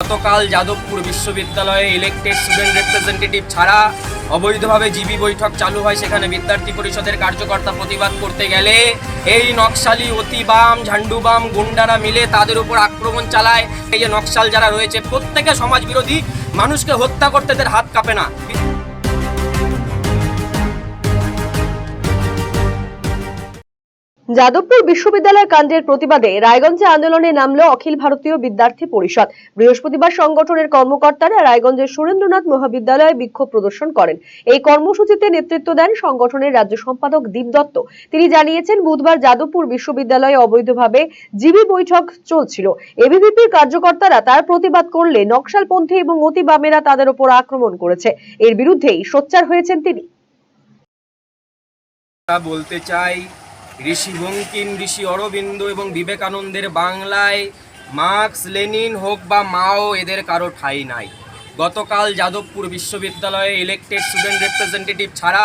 গতকাল যাদবপুর বিশ্ববিদ্যালয়ে elected student representative ছাড়া অবৈধভাবে জিবি বৈঠক চালু হয়। সেখানে বিদ্যার্থী পরিষদের কার্যকর্তা প্রতিবাদ করতে গেলে এই নকশালি অতি বাম ঝান্ডু বাম গুন্ডারা মিলে তাদের উপর আক্রমণ চালায়। এই যে নকশাল যারা রয়েছে প্রত্যেকে সমাজ বিরোধী, মানুষকে হত্যা করতে এদের হাত কাঁপে না। যাদবপুর বিশ্ববিদ্যালয় কাণ্ডের প্রতিবাদে রায়গঞ্জে আন্দোলনে নামল অখিল ভারতীয় বিদ্যার্থী পরিষদ। বৃহস্পতিবার সংগঠনের কর্মকর্তারা রায়গঞ্জের সুরেন্দ্রনাথ মহাবিদ্যালয়ে বিক্ষোভ প্রদর্শন করেন। এই কর্মসূচিতে নেতৃত্ব দেন সংগঠনের রাজ্য সম্পাদক দীপ দত্ত। তিনি জানিয়েছেন, বুধবার যাদবপুর বিশ্ববিদ্যালয়ে অবৈধভাবে জিবি বৈঠক চলছিল। এবিভিপির কার্যকর্তারা তার প্রতিবাদ করলে নকশালপন্থী এবং অতি বামেরা তাদের উপর আক্রমণ করেছে। এর বিরুদ্ধেই সোচ্চার হয়েছেন তিনি। বলতে চাই, ঋষি বঙ্কিম, ঋষি অরবিন্দ এবং বিবেকানন্দের বাংলায় মার্কস, লেনিন হোক বা মাও, এদের কারো ঠাঁই নাই। গতকাল যাদবপুর বিশ্ববিদ্যালয়ে ইলেক্টেড স্টুডেন্ট রিপ্রেজেন্টেটিভ ছাড়া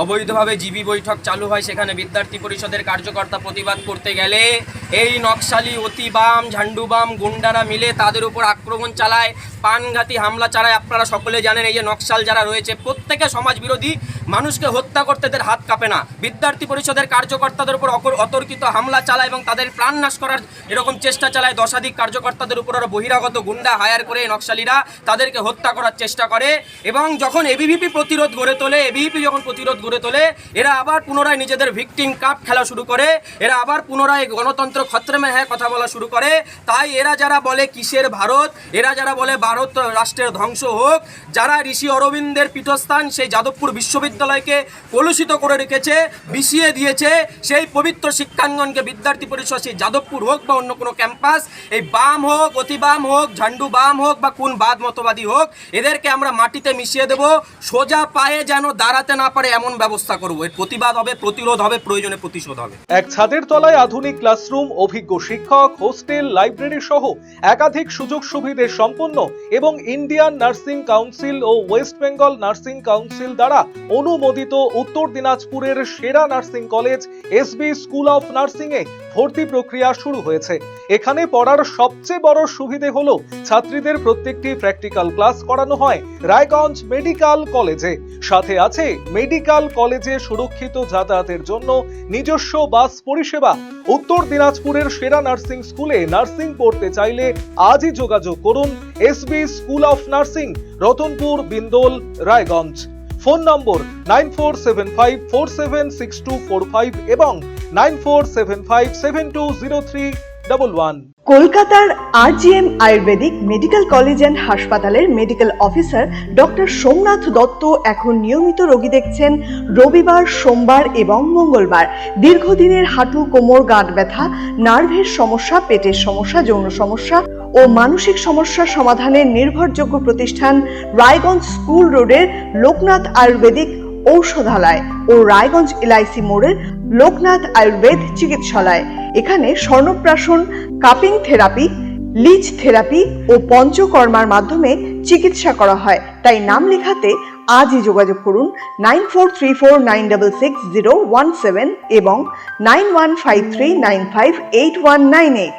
অবৈধভাবে জিবি বৈঠক চালু হয়। সেখানে বিদ্যার্থী পরিষদের কার্যকর্তা প্রতিবাদ করতে গেলে এই নকশালি অতি বাম ঝান্ডু বাম গুন্ডারা মিলে তাদের উপর আক্রমণ চালায়, প্রাণঘাতী হামলা চালায়। আপনারা সকলে জানেন, এই যে নকশাল যারা রয়েছে প্রত্যেকে সমাজ বিরোধী, মানুষকে হত্যা করতে এদের হাত কাঁপে না। বিদ্যার্থী পরিষদের কার্যকর্তাদের উপর অতর্কিত হামলা চালায় এবং তাদের প্রাণনাশ করার এরকম চেষ্টা চালায়। দশাধিক কার্যকর্তাদের উপর বহিরাগত গুন্ডা হায়ার করে নকশালীরা তাদেরকে হত্যা করার চেষ্টা করে। এবং যখন এবিভিপি প্রতিরোধ গড়ে তোলে, গড়ে তোলে, এরা আবার পুনরায় নিজেদের ভিকটিম কাপ খেলা শুরু করে। এরা আবার পুনরায় গণতন্ত্র খতরে মে হ্যাঁ কথা বলা শুরু করে। তাই এরা যারা বলে কিসের ভারত, এরা যারা বলে ভারত রাষ্ট্রের ধ্বংস হোক, যারা ঋষি অরবিন্দের পীঠস্থান সেই যাদবপুর বিশ্ববিদ্যালয়কে কলুষিত করে রেখেছে, বিষিয়ে দিয়েছে, সেই পবিত্র শিক্ষাঙ্গনকে বিদ্যার্থী পরিষদ, সেই যাদবপুর হোক বা অন্য কোনো ক্যাম্পাস, এই বাম হোক, অতি বাম হোক, ঝান্ডু বাম হোক বা কোন বাদ মতবাদী হোক, এদেরকে আমরা মাটিতে মিশিয়ে দেব। সোজা পায়ে যেন দাঁড়াতে না পারে এমন ব্যবস্থা করব। এর প্রতিবাদ হবে, প্রতিরোধ হবে, প্রয়োজনে প্রতিশোধ হবে। এক ছাদের তলায় আধুনিক ক্লাসরুম, অভিজ্ঞ শিক্ষক, হোস্টেল, লাইব্রেরি সহ একাধিক সুযোগ সুবিধে সম্পন্ন এবং ইন্ডিয়ান নার্সিং কাউন্সিল ও ওয়েস্ট বেঙ্গল নার্সিং কাউন্সিল দ্বারা অনুমোদিত উত্তর দিনাজপুরের সেরা nursing college SB school of nursing এ ভর্তি প্রক্রিয়া শুরু হয়েছে। এখানে পড়ার সবচেয়ে বড় সুবিধে হলো ছাত্রীদের প্রত্যেকটি প্র্যাকটিক্যাল ক্লাস করানো হয় রায়গঞ্জ মেডিকেল কলেজে। সাথে আছে মেডিকেল কলেজে সুরক্ষিত যাতায়াতের জন্য নিজস্ব বাস পরিষেবা। উত্তর দিনাজপুরের সেরা নার্সিং স্কুলে নার্সিং পড়তে চাইলে আজই যোগাযোগ করুন SB school of nursing, Ratanpur, Bindol, Raiganj. Phone number 9475476245 এবং 9475720311। কলকাতার RGM ayurvedic medical college and হাসপাতালের medical officer doctor Somnath Dutta এখন নিয়মিত রোগী দেখছেন রবিবার, সোমবার এবং মঙ্গলবার। দীর্ঘদিনের হাঁটু, কোমর, গাঁট ব্যথা, নার্ভের সমস্যা, পেটের সমস্যা, যৌন সমস্যা ও মানসিক সমস্যা সমাধানের নির্ভরযোগ্য প্রতিষ্ঠান রায়গঞ্জ স্কুল রোডের লোকনাথ আয়ুর্বেদিক ঔষধালয় ও রায়গঞ্জ এলআইসি মোড়ের লোকনাথ আয়ুর্বেদ চিকিৎসালয়। এখানে স্বর্ণপ্রাশন, কাপিং থেরাপি, লিচ থেরাপি ও পঞ্চকর্মার মাধ্যমে চিকিৎসা করা হয়। তাই নাম লেখাতে আজই যোগাযোগ করুন 9434966017 এবং 9153958198।